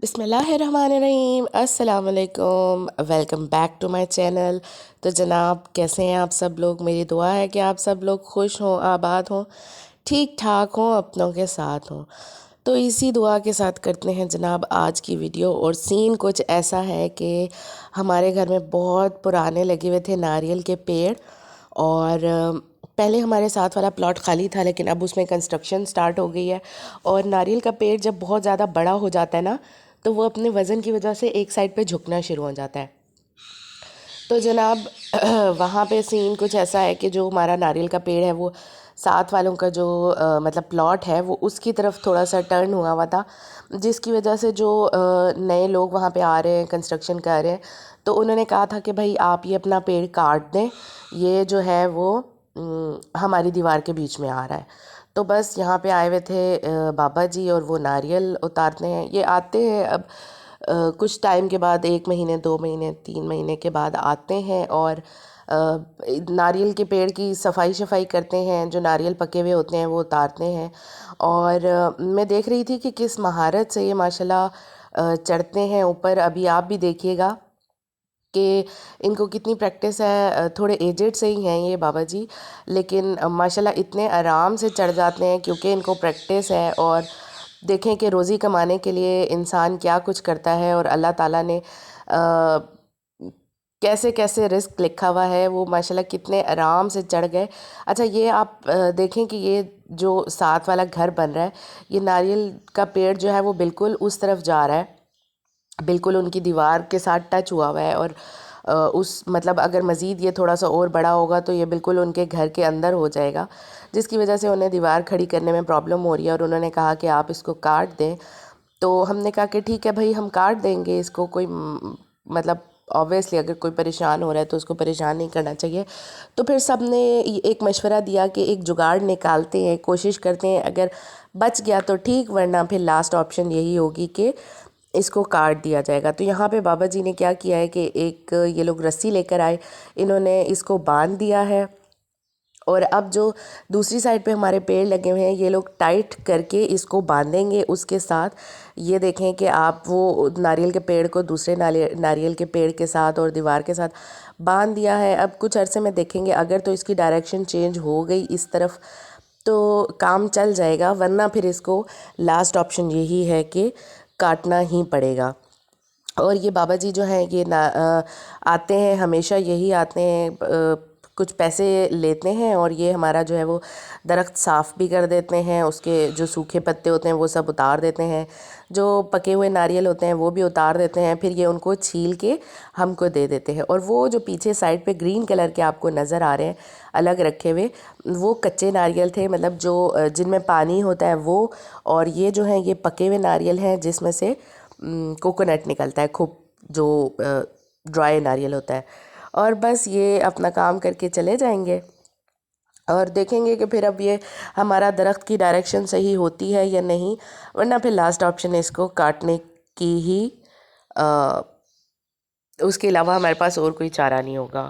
बिस्मिल्लाहिर्रहमानिर्रहीम, अस्सलाम वालेकुम। Welcome back to my channel. तो जनाब, कैसे हैं आप सब लोग? मेरी दुआ है कि आप सब लोग खुश हों, आबाद हों, ठीक ठाक हों, अपनों के साथ हों। तो इसी दुआ के साथ करते हैं जनाब आज की वीडियो। और सीन कुछ ऐसा है कि हमारे घर में बहुत पुराने लगे हुए थे नारियल के पेड़। और पहले हमारे साथ वाला प्लॉट खाली था, लेकिन अब उसमें कंस्ट्रक्शन स्टार्ट हो गई है। और नारियल का पेड़ जब बहुत ज़्यादा बड़ा हो जाता है ना, तो वो अपने वज़न की वजह से एक साइड पे झुकना शुरू हो जाता है। तो जनाब वहाँ पे सीन कुछ ऐसा है कि जो हमारा नारियल का पेड़ है वो साथ वालों का जो मतलब प्लॉट है वो उसकी तरफ थोड़ा सा टर्न हुआ हुआ था, जिसकी वजह से जो नए लोग वहाँ पे आ रहे हैं, कंस्ट्रक्शन कर रहे हैं, तो उन्होंने कहा था कि भाई आप ये अपना पेड़ काट दें, ये जो है वो हमारी दीवार के बीच में आ रहा है। तो बस यहाँ पे आए हुए थे बाबा जी, और वो नारियल उतारते हैं। ये आते हैं अब कुछ टाइम के बाद, 1 महीने 2 महीने 3 महीने के बाद आते हैं, और नारियल के पेड़ की सफाई शफाई करते हैं। जो नारियल पके हुए होते हैं वो उतारते हैं। और मैं देख रही थी कि किस महारत से ये माशाल्लाह चढ़ते हैं ऊपर। अभी आप भी देखिएगा कि इनको कितनी प्रैक्टिस है। थोड़े एजेड से ही हैं ये बाबा जी, लेकिन माशाल्लाह इतने आराम से चढ़ जाते हैं क्योंकि इनको प्रैक्टिस है। और देखें कि रोज़ी कमाने के लिए इंसान क्या कुछ करता है, और अल्लाह ताला ने कैसे कैसे रिस्क लिखा हुआ है। वो माशाल्लाह कितने आराम से चढ़ गए। अच्छा, ये आप देखें कि ये जो साथ वाला घर बन रहा है, ये नारियल का पेड़ जो है वो बिल्कुल उस तरफ जा रहा है, बिल्कुल उनकी दीवार के साथ टच हुआ हुआ है। और उस मतलब अगर मज़ीद ये थोड़ा सा और बड़ा होगा तो ये बिल्कुल उनके घर के अंदर हो जाएगा, जिसकी वजह से उन्हें दीवार खड़ी करने में प्रॉब्लम हो रही है। और उन्होंने कहा कि आप इसको काट दें। तो हमने कहा कि ठीक है भाई, हम काट देंगे इसको। कोई मतलब ऑब्वियसली अगर कोई परेशान हो रहा है तो उसको परेशान नहीं करना चाहिए। तो फिर सब ने एक मशवरा दिया कि एक जुगाड़ निकालते हैं, कोशिश करते हैं, अगर बच गया तो ठीक, वरना फिर लास्ट ऑप्शन यही होगी कि इसको काट दिया जाएगा। तो यहाँ पे बाबा जी ने क्या किया है कि एक ये लोग रस्सी लेकर आए, इन्होंने इसको बांध दिया है। और अब जो दूसरी साइड पे हमारे पेड़ लगे हुए हैं, ये लोग टाइट करके इसको बांधेंगे उसके साथ। ये देखें कि आप वो नारियल के पेड़ को दूसरे नारियल के पेड़ के साथ और दीवार के साथ बांध दिया है। अब कुछ अरसे में देखेंगे, अगर तो इसकी डायरेक्शन चेंज हो गई इस तरफ तो काम चल जाएगा, वरना फिर इसको लास्ट ऑप्शन यही है कि काटना ही पड़ेगा। और ये बाबा जी जो हैं ये आते हैं, हमेशा यही आते हैं, कुछ पैसे लेते हैं, और ये हमारा जो है वो दरख्त साफ़ भी कर देते हैं। उसके जो सूखे पत्ते होते हैं वो सब उतार देते हैं, जो पके हुए नारियल होते हैं वो भी उतार देते हैं। फिर ये उनको छील के हमको दे देते हैं। और वो जो पीछे साइड पे ग्रीन कलर के आपको नज़र आ रहे हैं अलग रखे हुए, वो कच्चे नारियल थे, मतलब जो जिनमें पानी होता है वो। और ये जो हैं ये पके हुए नारियल हैं जिसमें से कोकोनट निकलता है, खूब जो ड्राई नारियल होता है। और बस ये अपना काम करके चले जाएंगे, और देखेंगे कि फिर अब ये हमारा दरख्त की डायरेक्शन सही होती है या नहीं, वरना फिर लास्ट ऑप्शन है इसको काटने की ही। अ, उसके अलावा हमारे पास और कोई चारा नहीं होगा।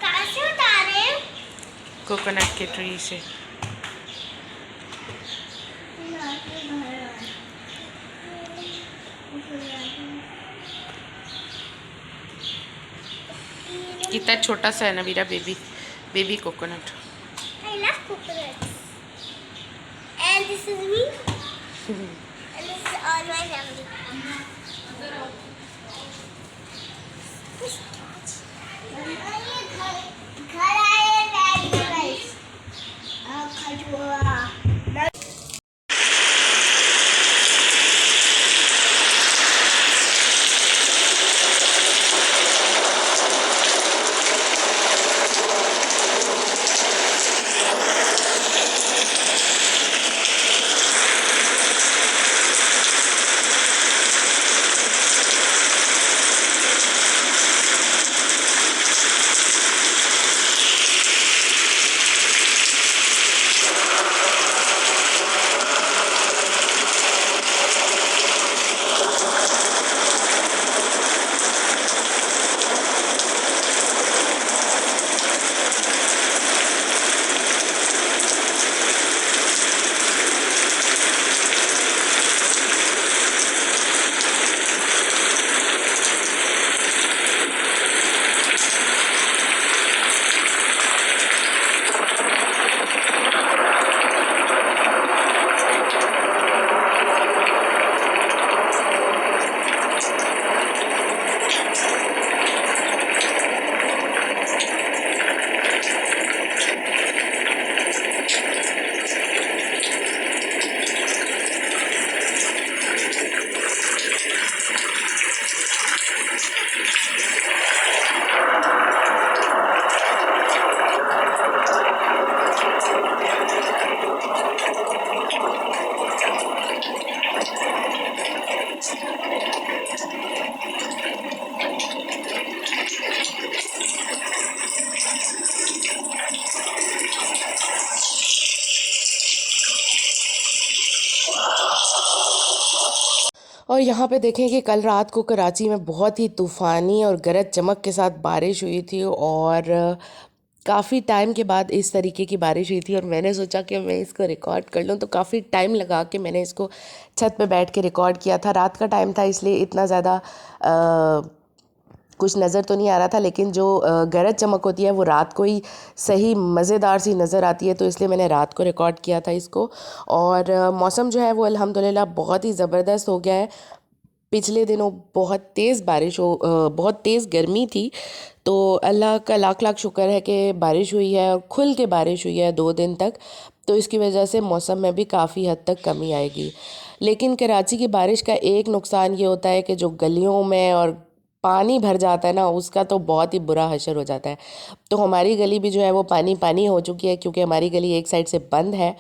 कहाँ से उतारे? कोकोनट के ट्री से। कितना छोटा सा है ना मेरा baby coconut. I love coconuts. And this is me. And this is all my family. घर आए डैडी गाइस। खजूरा। और यहाँ पे देखें कि कल रात को कराची में बहुत ही तूफ़ानी और गरज चमक के साथ बारिश हुई थी और काफ़ी टाइम के बाद इस तरीके की बारिश हुई थी और मैंने सोचा कि मैं इसको रिकॉर्ड कर लूँ, तो काफ़ी टाइम लगा के मैंने इसको छत पे बैठ के रिकॉर्ड किया था। रात का टाइम था इसलिए इतना ज़्यादा कुछ नज़र तो नहीं आ रहा था, लेकिन जो गरज चमक होती है वो रात को ही सही मज़ेदार सी नज़र आती है, तो इसलिए मैंने रात को रिकॉर्ड किया था इसको। और मौसम जो है वो अल्हम्दुलिल्लाह बहुत ही ज़बरदस्त हो गया है। पिछले दिनों बहुत तेज़ बारिश बहुत तेज़ गर्मी थी, तो अल्लाह का लाख लाख शुक्र है कि बारिश हुई है और खुल के बारिश हुई है 2 दिन तक, तो इसकी वजह से मौसम में भी काफ़ी हद तक कमी आएगी। लेकिन कराची की बारिश का एक नुकसान ये होता है कि जो गलियों में और पानी भर जाता है ना, उसका तो बहुत ही बुरा हशर हो जाता है। तो हमारी गली भी जो है वो पानी पानी हो चुकी है, क्योंकि हमारी गली एक साइड से बंद है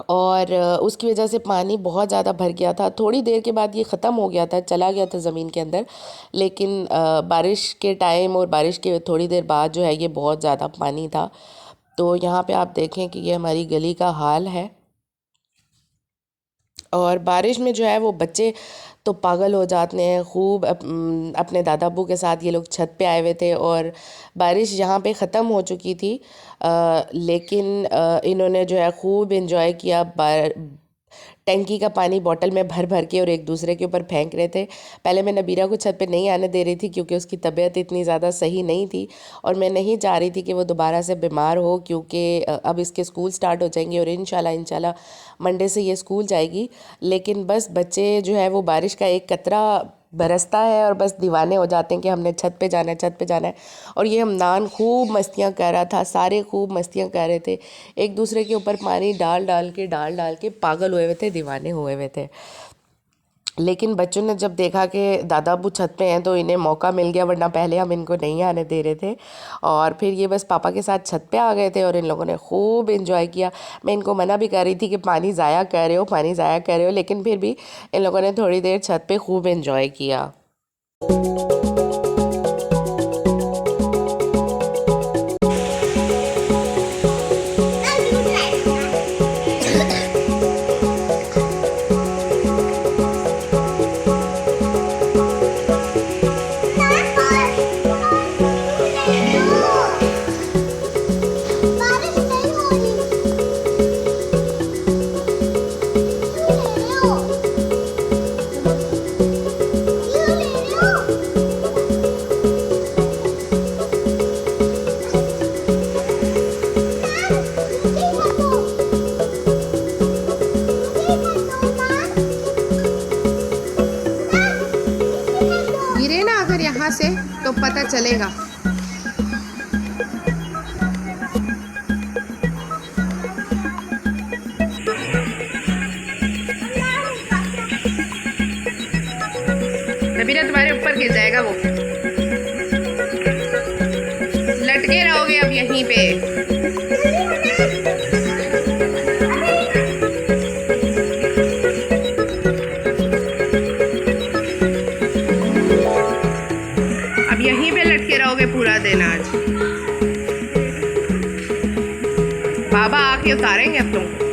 और उसकी वजह से पानी बहुत ज़्यादा भर गया था। थोड़ी देर के बाद ये ख़त्म हो गया था, चला गया था ज़मीन के अंदर, लेकिन बारिश के टाइम और बारिश के थोड़ी देर बाद जो है ये बहुत ज़्यादा पानी था। तो यहाँ पे आप देखें कि ये हमारी गली का हाल है। और बारिश में जो है वो बच्चे तो पागल हो जाते हैं खूब। अपने दादा अब्बू के साथ ये लोग छत पे आए हुए थे और बारिश यहाँ पे ख़त्म हो चुकी थी, लेकिन इन्होंने जो है खूब इन्जॉय किया। टंकी का पानी बॉटल में भर भर के और एक दूसरे के ऊपर फेंक रहे थे। पहले मैं नबीरा को छत पे नहीं आने दे रही थी क्योंकि उसकी तबीयत इतनी ज़्यादा सही नहीं थी और मैं नहीं चाह रही थी कि वो दोबारा से बीमार हो, क्योंकि अब इसके स्कूल स्टार्ट हो जाएंगे और इंशाल्लाह मंडे से ये स्कूल जाएगी। लेकिन बस बच्चे जो है वो बारिश का एक कतरा बरसता है और बस दीवाने हो जाते हैं कि हमने छत पे जाना है, छत पे जाना है। और ये हमनान खूब मस्तियाँ कर रहा था, सारे खूब मस्तियाँ कर रहे थे, एक दूसरे के ऊपर पानी डाल डाल के पागल हुए हुए थे, दीवाने हुए हुए थे। लेकिन बच्चों ने जब देखा कि दादा अब्बू छत पे हैं तो इन्हें मौका मिल गया, वरना पहले हम इनको नहीं आने दे रहे थे। और फिर ये बस पापा के साथ छत पे आ गए थे और इन लोगों ने खूब इन्जॉय किया। मैं इनको मना भी कर रही थी कि पानी ज़ाया कर रहे हो, पानी ज़ाया कर रहे हो, लेकिन फिर भी इन लोगों ने थोड़ी देर छत पे खूब इन्जॉय किया। गिरे ना अगर यहाँ से तो पता चलेगा। नबीरा तुम्हारे ऊपर गिर जाएगा, वो लटके रहोगे अब यहीं पे। अब यहीं पे लटके रहोगे पूरा दिन आज। बाबा आके उतारेंगे अब तुमको।